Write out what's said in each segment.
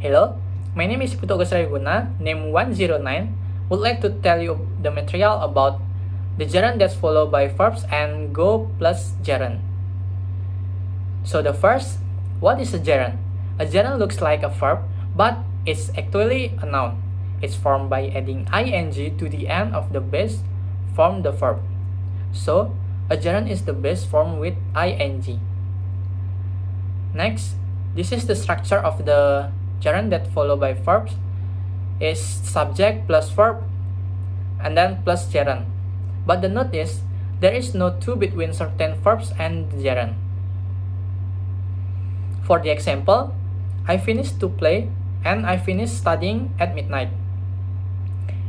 Hello, my name is Putu Agus Rayaguna, name 109, would like to tell you the material about the gerund that's followed by verbs and go plus gerund. So the first, what is a gerund? A gerund looks like a verb, but it's actually a noun. It's formed by adding ing to the end of the base form the verb. So, a gerund is the base form with ing. Next, this is the structure of the gerund that followed by verbs is subject plus verb and then plus gerund. But the note is, there is no to between certain verbs and the gerund. For the example, I finished to play and I finished studying at midnight.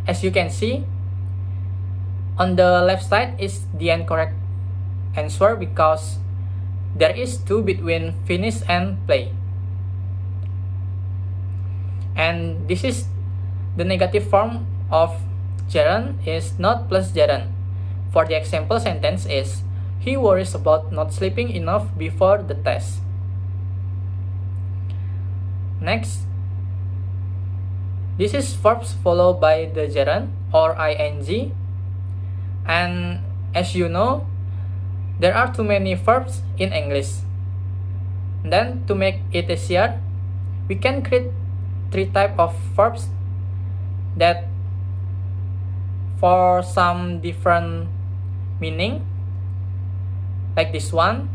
As you can see, on the left side is the incorrect answer because there is to between finish and play. And this is the negative form of gerund is not plus gerund. For the example sentence is, he worries about not sleeping enough before the test. Next, this is verbs followed by the gerund or ing. And as you know, there are too many verbs in English. Then to make it easier, we can create 3 types of verbs that for some different meaning. Like this one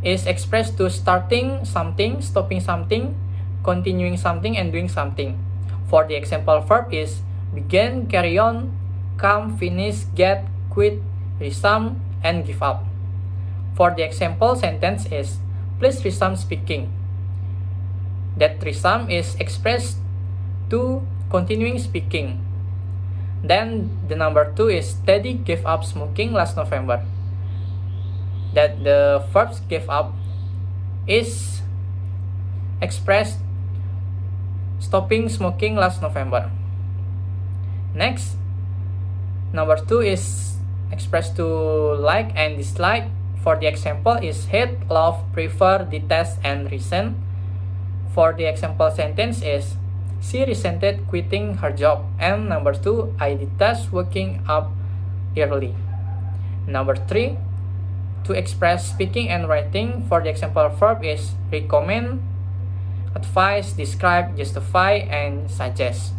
is expressed to starting something, stopping something, continuing something, and doing something. For the example verb is begin, carry on, come, finish, get, quit, resume, and give up. For the example sentence is please resume speaking. That resume is expressed to continuing speaking. Then the number 2 is Teddy gave up smoking last November. That the verb give up is expressed stopping smoking last November. Next, number 2 is expressed to like and dislike. For the example is hate, love, prefer, detest, and resent. For the example sentence is she resented quitting her job. And number 2, I detest waking up early. Number 3, to express speaking and writing. For the example verb is recommend, advise, describe, justify, and suggest.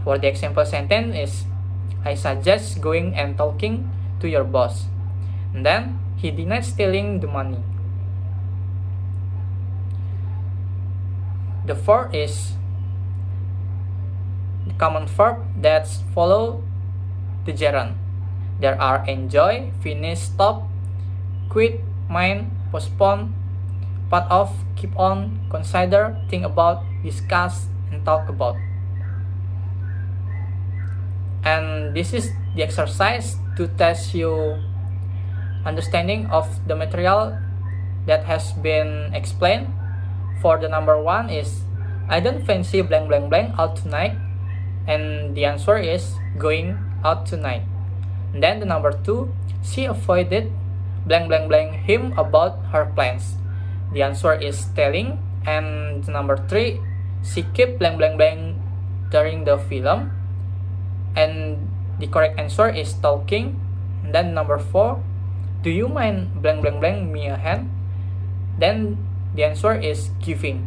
For the example sentence is I suggest going and talking to your boss. And then he denied stealing the money. The fourth is the common verb that follow the gerund. There are enjoy, finish, stop, quit, mind, postpone, part of, keep on, consider, think about, discuss, and talk about. And this is the exercise to test you understanding of the material that has been explained. For the number 1 is I don't fancy blank blank blank out tonight, and the answer is going out tonight. And then the number 2, she avoided blank blank blank him about her plans. The answer is telling. And the number 3, she kept blank blank blank during the film, and the correct answer is talking. And then number 4, do you mind blank blank blank me a hand? Then the answer is giving.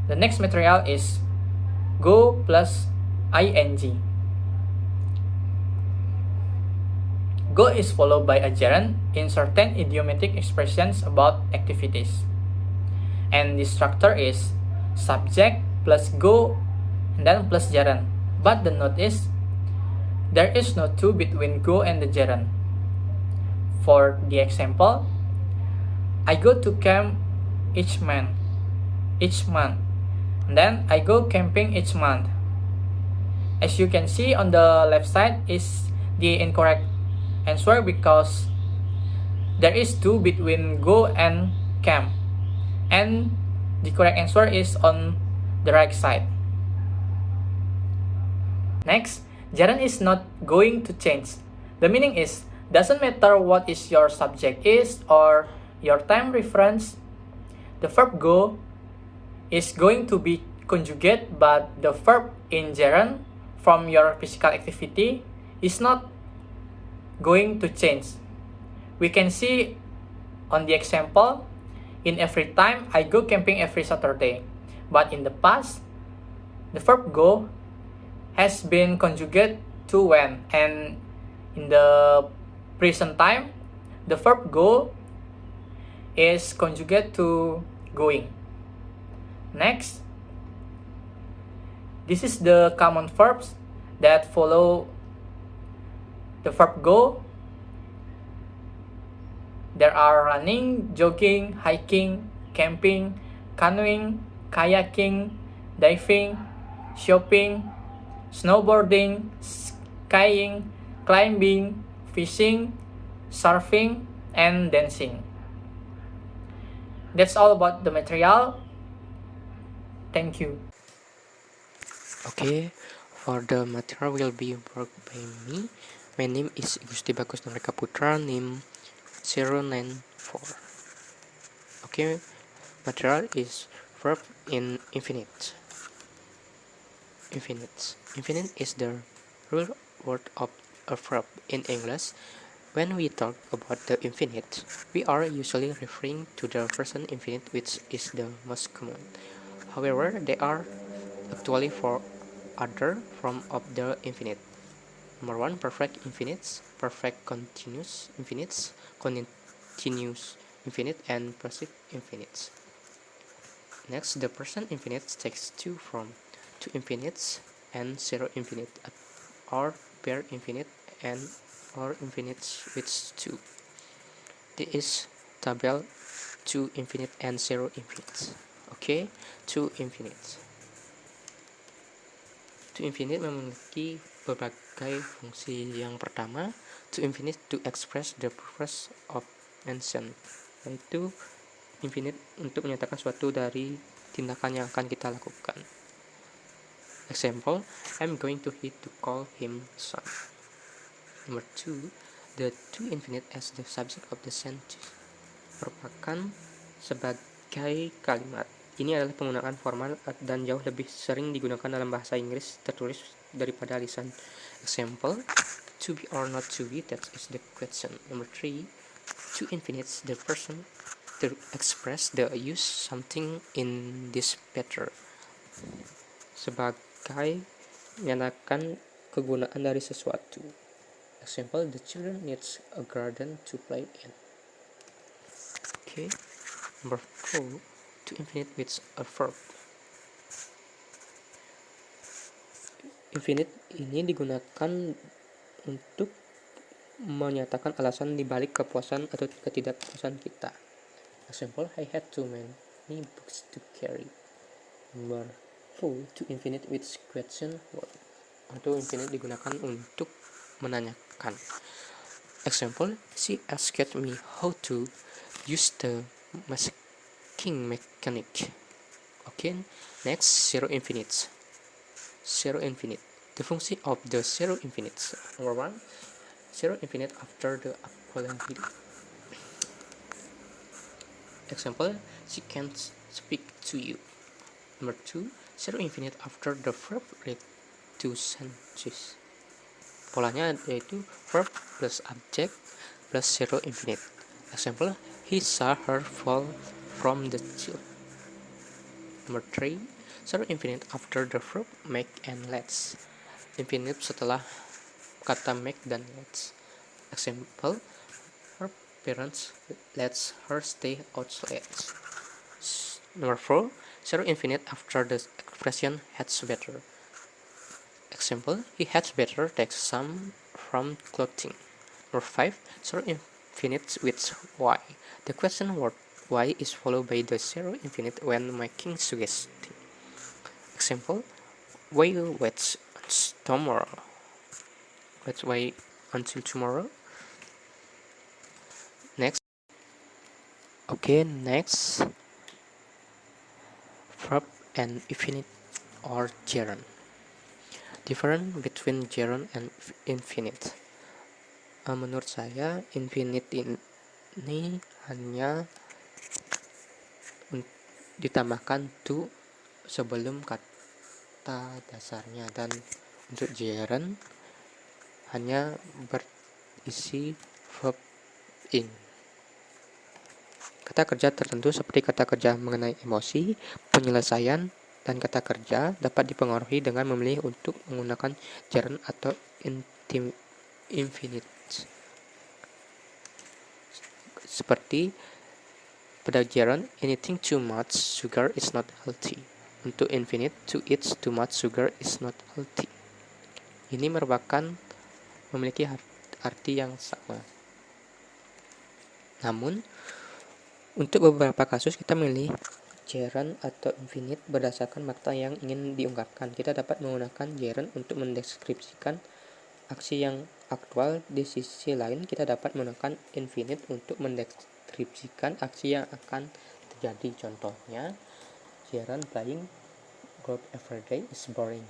The next material is go plus ing. Go is followed by a gerund in certain idiomatic expressions about activities. And the structure is subject plus go and then plus gerund. But the note is there is no to between go and the gerund. For the example, I go to camp each month. And then I go camping each month. As you can see on the left side is the incorrect answer because there is to between go and camp. And the correct answer is on the right side. Next, gerund is not going to change. The meaning is doesn't matter what is your subject is or your time reference, the verb go is going to be conjugate, but the verb in gerund from your physical activity is not going to change. We can see on the example, in every time I go camping every Saturday, but in the past, the verb go has been conjugate to when, and in the present time, the verb go is conjugate to going. Next, this is the common verbs that follow the verb go. There are running, jogging, hiking, camping, canoeing, kayaking, diving, shopping, snowboarding, skiing, climbing, fishing, surfing, and dancing. That's all about the material. Thank you. Okay, for the material will be worked by me. My name is Gusti Bagus Nureka Putra, name 094. Okay, material is verb in infinite. Infinite is the root word of a verb in English. When we talk about the infinite, we are usually referring to the present infinite, which is the most common. However, there are actually four other forms of the infinite. Number one, perfect infinites, perfect continuous infinites, continuous infinite, and passive infinites. Next, the present infinite takes two from two infinites and zero infinite, or pair infinite and or infinites with two. This is tabel two infinite and zero infinites. Okay, two infinites. Two infinite memiliki berbagai fungsi. Yang pertama, to infinite to express the purpose of mention, yaitu infinite untuk menyatakan suatu dari tindakan yang akan kita lakukan. Example, I'm going to hit to call him son. Number two, the two infinite as the subject of the sentence merupakan sebagai kalimat. Ini adalah penggunaan formal dan jauh lebih sering digunakan dalam bahasa Inggris tertulis daripada lisan. Example, to be or not to be, that is the question. Number three, two infinites the person to express the use something in this pattern, sebagai menyatakan kegunaan dari sesuatu. Example, the children needs a garden to play in. Okay, number four, to infinite with a verb. Infinite ini digunakan untuk menyatakan alasan dibalik kepuasan atau ketidakpuasan kita. Example, I had too many books to carry. Number 4, to infinite with question word. Atau infinite digunakan untuk menanyakan. Example, she asked me how to use the masking mechanic. Okay, next, zero infinites. Zero infinite. The function of the zero infinites. Number 1, zero infinite after the equivalent. Example, she can't speak to you. Number 2, zero infinite after the verb lead to sentences. Polanya yaitu verb plus object plus zero infinite. Example, he saw her fall from the chill. Number 3, zero infinite after the verb make and let's. Infinite setelah kata make dan let's. Example, her parents lets her stay out late. Number 4, zero infinite after the expression has better. Example, he has better takes some from clothing. Number 5, zero infinite with why. The question word why is followed by the zero infinite when making suggestion. Example, we'll wait tomorrow. Let's wait until tomorrow. Next. Okay, next. Verb and infinite or gerund. Difference between gerund and infinite. Menurut saya, infinite ini hanya ditambahkan to sebelum kata dasarnya, dan untuk gerund hanya berisi verb in. Kata kerja tertentu seperti kata kerja mengenai emosi, penyelesaian, dan kata kerja dapat dipengaruhi dengan memilih untuk menggunakan gerund atau infinite. Seperti pada gerund, anything too much sugar is not healthy. Untuk infinite, to eat too much sugar is not healthy. Ini merupakan memiliki arti yang sama. Namun, untuk beberapa kasus kita memilih gerund atau infinite berdasarkan makna yang ingin diungkapkan. Kita dapat menggunakan gerund untuk mendeskripsikan aksi yang aktual. Di sisi lain, kita dapat menggunakan infinite untuk mendeskripsikan aksi yang akan terjadi. Contohnya, gerund playing golf every day is boring.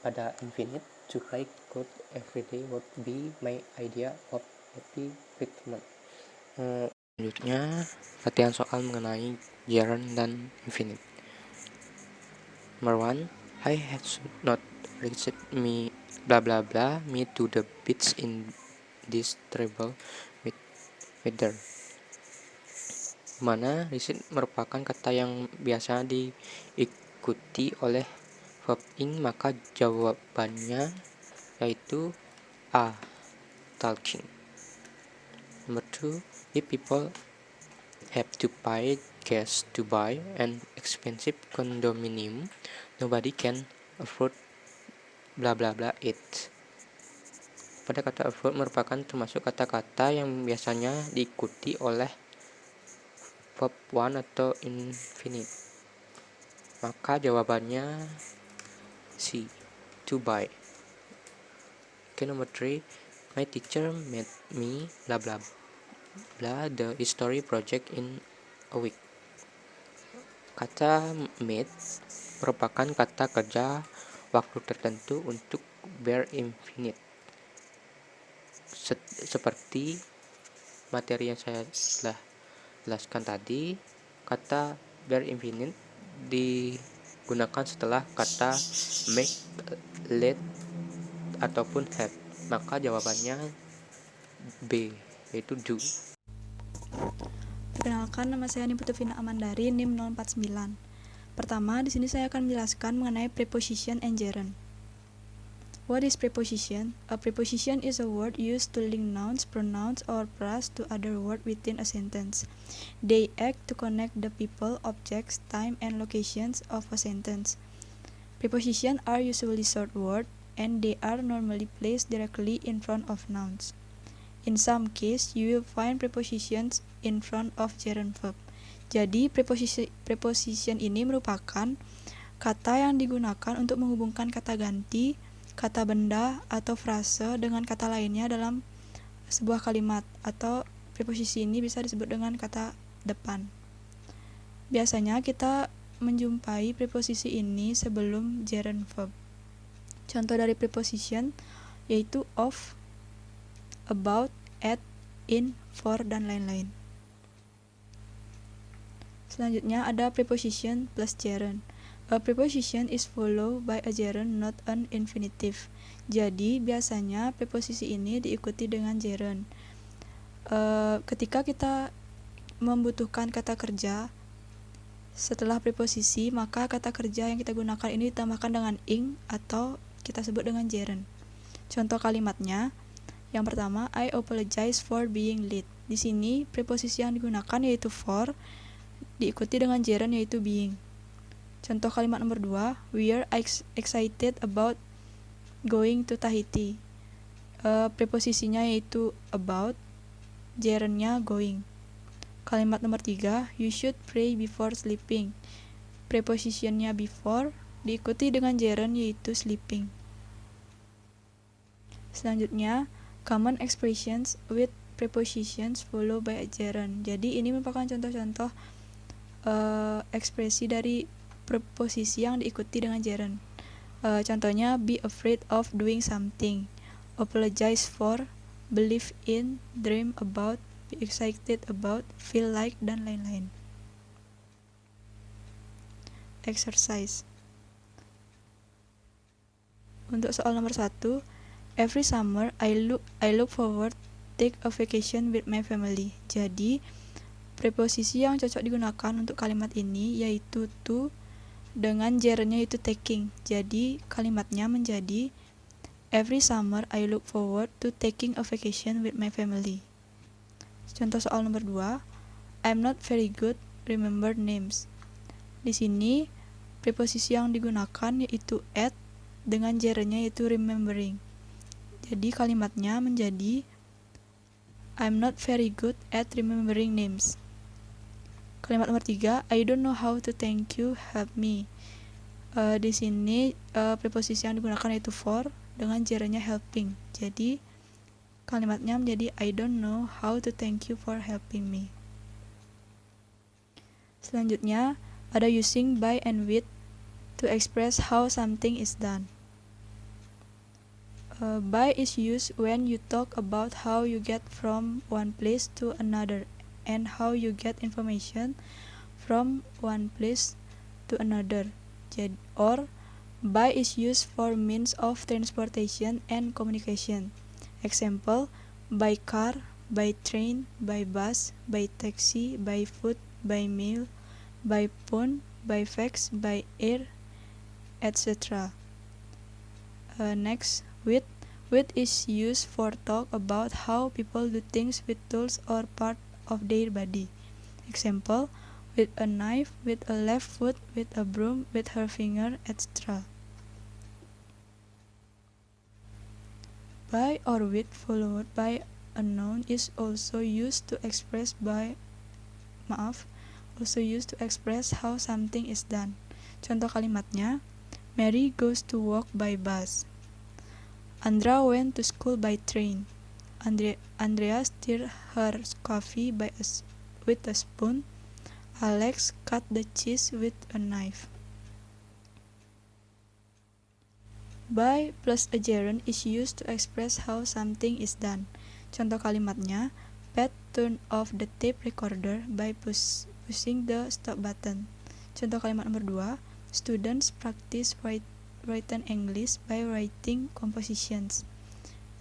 Pada infinite, to play golf every day would be my idea of happy retirement. Selanjutnya, latihan soal mengenai gerund dan infinite. Number 1, I had not reached me blah blah blah me to the beach in this terrible weather. Mana reached merupakan kata yang biasa diikuti oleh verb ing, maka jawabannya yaitu A, talking. Number 2, if people have to pay gas to buy an expensive condominium, nobody can afford blah blah blah it. Pada kata afford merupakan termasuk kata-kata yang biasanya diikuti oleh verb one atau infinite. Maka jawabannya C, to buy. Okay, number 3, my teacher made me blah blah blah the history project in a week. Kata made merupakan kata kerja waktu tertentu untuk bare infinite. Seperti materi yang saya telah jelaskan tadi, kata bare infinite digunakan setelah kata make, let, ataupun have. Maka jawabannya B, yaitu do. Perkenalkan, nama saya Niputuvina Amandari, NIM 049. Pertama, di sini saya akan menjelaskan mengenai preposition and gerund. What is preposition? A preposition is a word used to link nouns, pronouns, or phrase to other words within a sentence. They act to connect the people, objects, time, and locations of a sentence. Prepositions are usually short words, and they are normally placed directly in front of nouns. In some cases, you will find prepositions in front of gerund verb. Jadi, preposition ini merupakan kata yang digunakan untuk menghubungkan kata ganti, kata benda, atau frase dengan kata lainnya dalam sebuah kalimat, atau preposisi ini bisa disebut dengan kata depan. Biasanya kita menjumpai preposisi ini sebelum gerund verb. Contoh dari preposition yaitu of, about, at, in, for, dan lain-lain. Selanjutnya ada preposition plus gerund. A preposition is followed by a gerund, not an infinitive. Jadi biasanya preposisi ini diikuti dengan gerund. Ketika kita membutuhkan kata kerja setelah preposisi, maka kata kerja yang kita gunakan ini ditambahkan dengan ing atau kita sebut dengan gerund. Contoh kalimatnya, yang pertama, I apologize for being late. Di sini preposisi yang digunakan yaitu for, diikuti dengan gerund yaitu being. Contoh kalimat nomor 2, we are excited about going to Tahiti. Preposisinya yaitu about, gerundnya going. Kalimat nomor 3, you should pray before sleeping. Prepositionnya before, diikuti dengan gerund yaitu sleeping. Selanjutnya, common expressions with prepositions followed by a gerund. Jadi ini merupakan contoh-contoh ekspresi dari preposisi yang diikuti dengan gerund. Contohnya, be afraid of doing something, apologize for, believe in, dream about, be excited about, feel like, dan lain-lain. exercise. Untuk soal nomor 1, every summer I look forward take a vacation with my family. Jadi, preposisi yang cocok digunakan untuk kalimat ini yaitu to dengan gerundnya itu taking. Jadi, kalimatnya menjadi every summer I look forward to taking a vacation with my family. Contoh soal nomor 2, I'm not very good remember names. Di sini, preposisi yang digunakan yaitu at dengan gerundnya yaitu remembering. Jadi kalimatnya menjadi I'm not very good at remembering names. Kalimat nomor 3, I don't know how to thank you, help me. Di sini preposisi yang digunakan yaitu for dengan gerundnya helping. Jadi kalimatnya menjadi I don't know how to thank you for helping me. Selanjutnya ada using by and with to express how something is done. By is used when you talk about how you get from one place to another and how you get information from one place to another. Or by is used for means of transportation and communication. Example, by car, by train, by bus, by taxi, by foot, by mail, by phone, by fax, by air, etc. Next, with. With is used for talk about how people do things with tools or part of their body. Example, with a knife, with a left foot, with a broom, with her finger, etc. By or with followed by a noun is also used to express also used to express how something is done. Contoh kalimatnya, Mary goes to work by bus. Andra went to school by train. Andrea stirred her coffee with a spoon. Alex cut the cheese with a knife. By plus a gerund is used to express how something is done. Contoh kalimatnya, Pat turned off the tape recorder by pushing the stop button. Contoh kalimat nomor 2, students practice written English by writing compositions.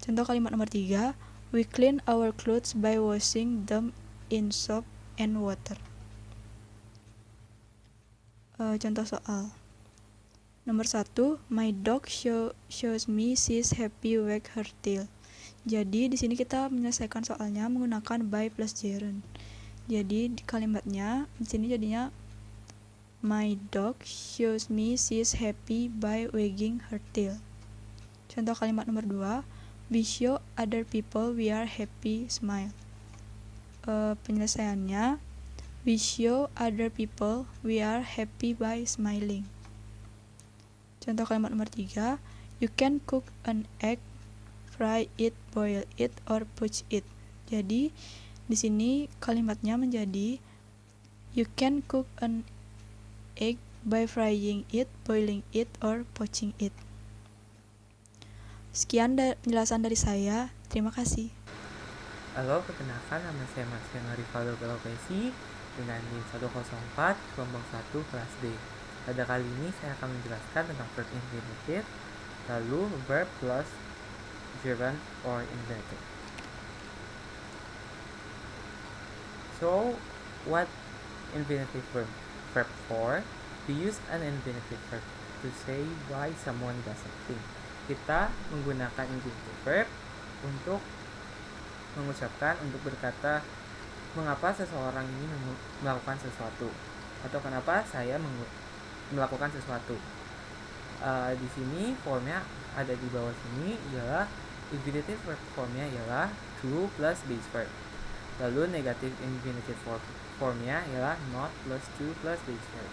Contoh kalimat nomor 3, we clean our clothes by washing them in soap and water. Contoh soal nomor 1, my dog shows me she's happy wag her tail. Jadi di sini kita menyelesaikan soalnya menggunakan by plus gerund. Jadi di kalimatnya di sini jadinya my dog shows me she's happy by wagging her tail. Contoh kalimat nomor 2, we show other people we are happy, smile. Penyelesaiannya, we show other people we are happy by smiling. Contoh kalimat nomor 3, you can cook an egg, fry it, boil it, or poach it. Jadi di sini kalimatnya menjadi you can cook an egg by frying it, boiling it, or poaching it. Sekian penjelasan dari saya. Terima kasih. Halo, perkenalkan nama saya Marciano Rivaldo Pelopesi dengan NIM 104 kelompok 1 kelas D. Pada kali ini saya akan menjelaskan tentang verb infinitive, lalu verb plus gerund or infinitive. So, what infinitive verb for? We use an infinitive verb to say why someone does something. Kita menggunakan infinitive verb untuk mengucapkan, untuk berkata mengapa seseorang ini melakukan sesuatu atau kenapa saya melakukan sesuatu. Di sini formnya ada di bawah sini ialah infinitive verb formnya ialah to plus base verb. Lalu negative infinitive formnya ialah not plus to plus base verb.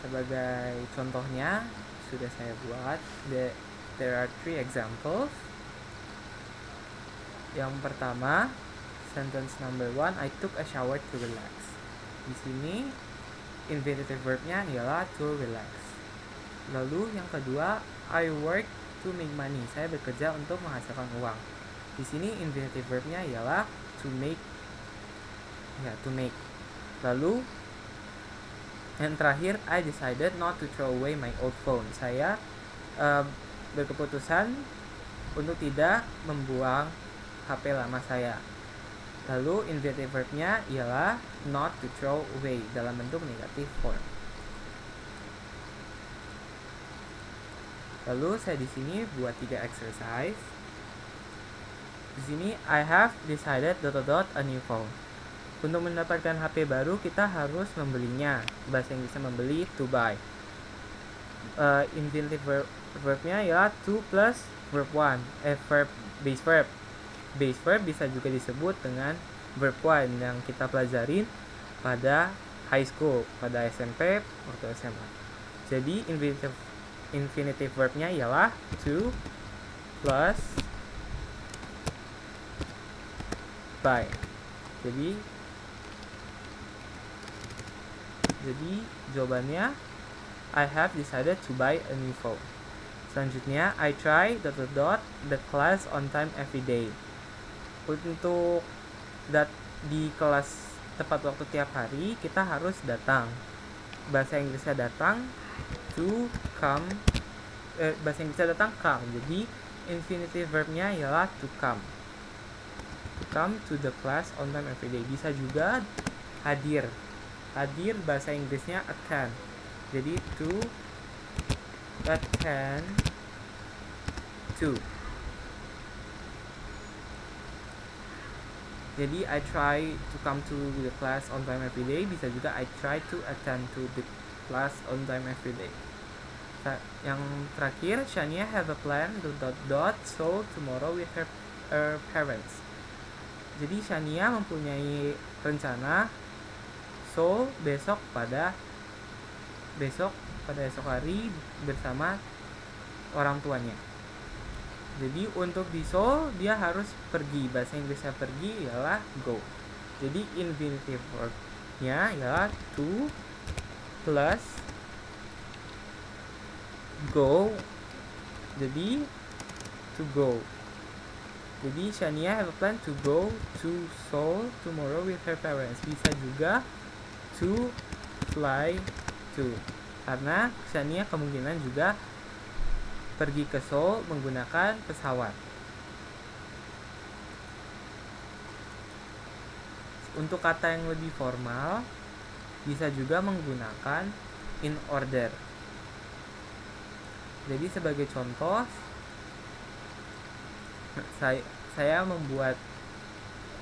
Sebagai contohnya sudah saya buat. There are 3 examples. Yang pertama, sentence number 1, I took a shower to relax. Di sini infinitive verbnya ialah to relax. Lalu yang kedua, I work to make money. Saya bekerja untuk menghasilkan uang. Di sini infinitive verbnya ialah to make. Lalu Yang terakhir, I decided not to throw away my old phone. Saya berkeputusan untuk tidak membuang HP lama saya. Lalu infinitive verb-nya ialah not to throw away dalam bentuk negative form. Lalu saya di sini buat 3 exercise. Di sini I have decided ... a new phone. Untuk mendapatkan HP baru kita harus membelinya. Bahasa Inggrisnya membeli, to buy. Infinitive verb-nya ialah to plus verb 1. Base verb. Base verb bisa juga disebut dengan verb 1 yang kita pelajarin pada high school, pada SMP atau SMA. Jadi infinitive verb-nya ialah to plus buy. Jadi jawabannya I have decided to buy a new phone. Selanjutnya, I try ... the class on time every day. Untuk di kelas tepat waktu tiap hari kita harus datang. Bahasa Inggrisnya datang, to come. Bahasa Inggrisnya datang, come. Jadi infinitive verb-nya ialah to come. To come to the class on time every day. Bisa juga hadir. Hadir bahasa Inggrisnya attend. Jadi to attend to. Jadi I try to come to the class on time every day. Bisa juga I try to attend to the class on time every day. Yang terakhir, Shania have a plan ... so tomorrow with her parents. Jadi Shania mempunyai rencana so besok pada esok hari bersama orang tuanya. Jadi untuk di Seoul dia harus pergi. Bahasa Inggrisnya pergi ialah go. Jadi infinitive verb-nya ialah to plus go. Jadi to go. Jadi Shania have a plan to go to Seoul tomorrow with her parents. Bisa juga to fly to. Karena Shania kemungkinan juga pergi ke Seoul menggunakan pesawat. Untuk kata yang lebih formal, bisa juga menggunakan in order. Jadi sebagai contoh, saya membuat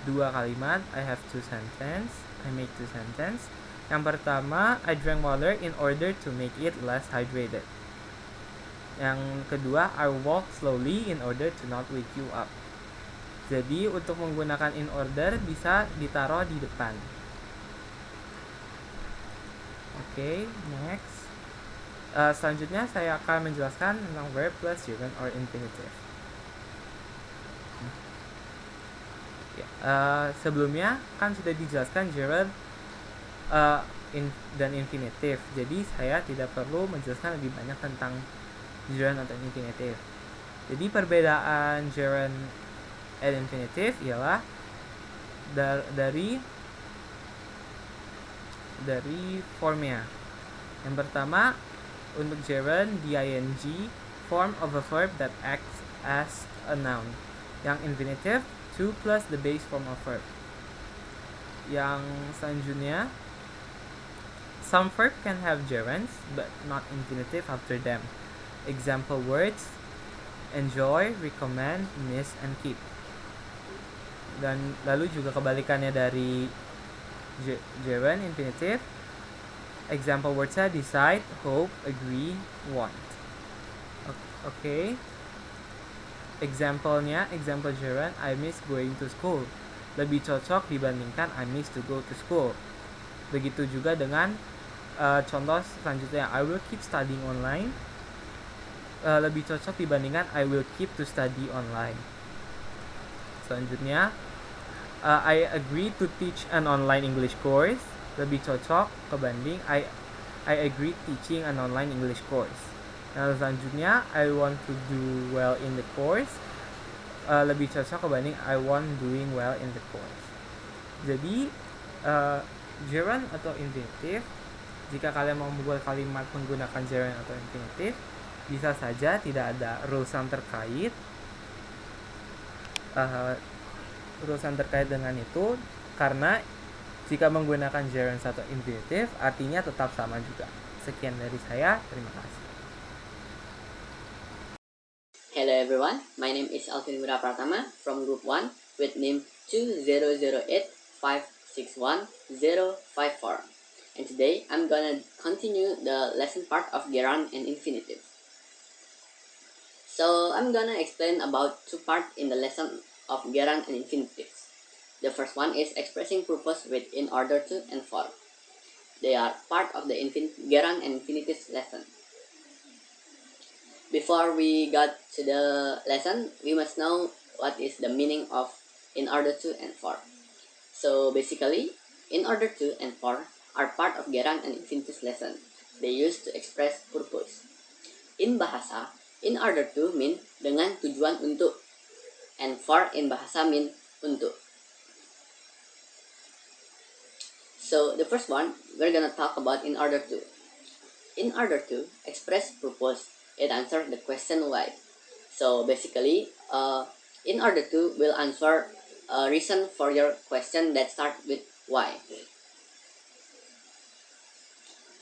2 kalimat. I have 2 sentence. I make 2 sentence. Yang pertama, I drank water in order to make it less hydrated. Yang kedua, I walk slowly in order to not wake you up. Jadi untuk menggunakan in order bisa ditaruh di depan. Oke, next. Selanjutnya saya akan menjelaskan tentang verb plus gerund or infinitive. Sebelumnya kan sudah dijelaskan gerund dan infinitive. Jadi saya tidak perlu menjelaskan lebih banyak tentang gerund atau infinitive. Jadi perbedaan gerund and infinitive ialah dari formnya. Yang pertama, untuk gerund the ing form of a verb that acts as a noun. Yang infinitive to plus the base form of verb. Yang selanjutnya, some verb can have gerunds but not infinitive after them. Example words: enjoy, recommend, miss, and keep. Dan lalu juga kebalikannya dari gerund infinitive. Example words-nya decide, hope, agree, want. Oke. Example gerund, I miss going to school. Lebih cocok dibandingkan I miss to go to school. Begitu juga dengan contoh selanjutnya, I will keep studying online. Lebih cocok dibandingkan I will keep to study online. Selanjutnya, I agree to teach an online English course. Lebih cocok kebanding I agree teaching an online English course. Nah, selanjutnya, I want to do well in the course. Lebih cocok kebanding I want doing well in the course. Jadi gerund atau infinitive. Jika kalian mau membuat kalimat menggunakan gerund atau infinitive, bisa saja tidak ada rules yang terkait dengan itu, karena jika menggunakan gerund atau infinitive artinya tetap sama juga. Sekian dari saya, terima kasih. Hello everyone, my name is Alvin Wira Pratama from Group 1 with name 2008561054. And today I'm gonna continue the lesson part of gerund and infinitive. So I'm gonna explain about two parts in the lesson of gerund and infinitives. The first one is expressing purpose with in order to and for. They are part of the gerund and infinitives lesson. Before we got to the lesson, we must know what is the meaning of in order to and for. So basically, in order to and for are part of gerund and infinitive lesson. They used to express purpose. In bahasa, in order to mean dengan tujuan untuk, and for in bahasa mean untuk. So the first one, we're gonna talk about in order to. In order to express purpose, it answers the question why. So basically, in order to will answer a reason for your question that starts with why.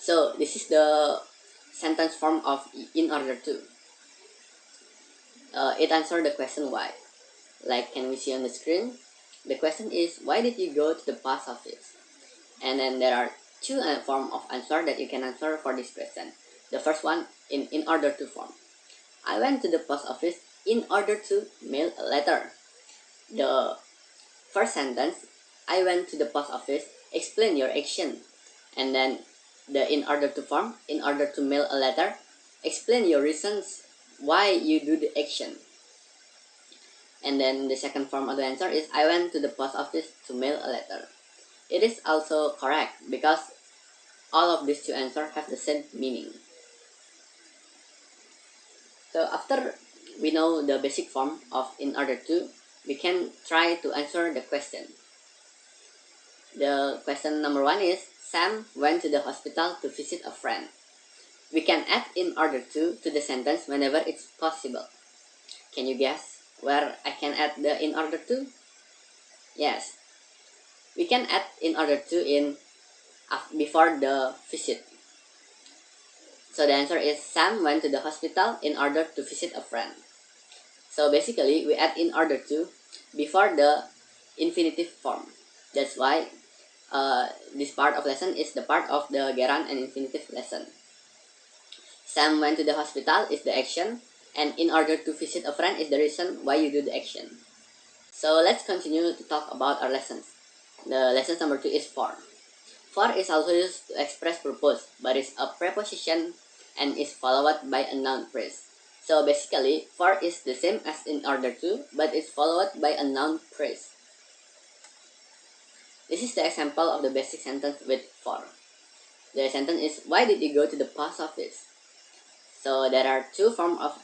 So this is the sentence form of in order to. It answers the question why. Like can we see on the screen? The question is, why did you go to the post office? And then there are two forms of answer that you can answer for this question. The first one in order to form. I went to the post office in order to mail a letter. The first sentence, I went to the post office, explain your action. And then the in order to form, in order to mail a letter, explain your reasons why you do the action. And then the second form of the answer is, I went to the post office to mail a letter. It is also correct because all of these two answers have the same meaning. So after we know the basic form of in order to, we can try to answer the question. The question number one is, Sam went to the hospital to visit a friend. We can add in order to the sentence whenever it's possible. Can you guess where I can add the in order to? Yes, we can add in order to in before the visit. So the answer is, Sam went to the hospital in order to visit a friend. So basically, we add in order to before the infinitive form. That's why this part of lesson is the part of the gerund and infinitive lesson. Sam went to the hospital is the action, and in order to visit a friend is the reason why you do the action. So let's continue to talk about our lessons. The lesson number 2 is for. For is also used to express purpose, but is a preposition and is followed by a noun phrase. So basically, for is the same as in order to, but is followed by a noun phrase. This is the example of the basic sentence with for. The sentence is, why did you go to the post office? So there are two forms of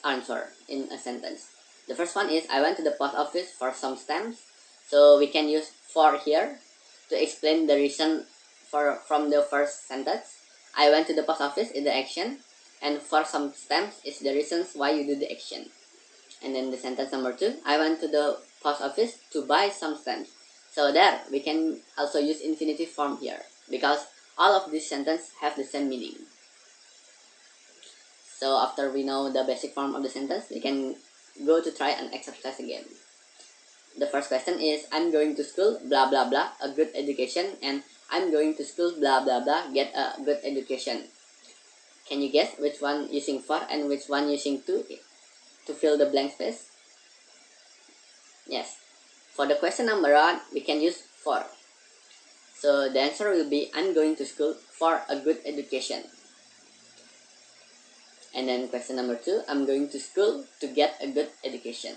answer in a sentence. The first one is, I went to the post office for some stamps. So we can use for here to explain the reason from the first sentence. I went to the post office is the action, and for some stamps is the reasons why you do the action. And then the sentence number 2, I went to the post office to buy some stamps. So there, we can also use infinitive form here, because all of these sentences have the same meaning. So after we know the basic form of the sentence, we can go to try an exercise again. The first question is, I'm going to school, blah blah blah, a good education, and I'm going to school, blah blah blah, get a good education. Can you guess which one using for and which one using to fill the blank space? Yes. For the question number 1, we can use for. So the answer will be, I'm going to school for a good education. And then question number 2, I'm going to school to get a good education.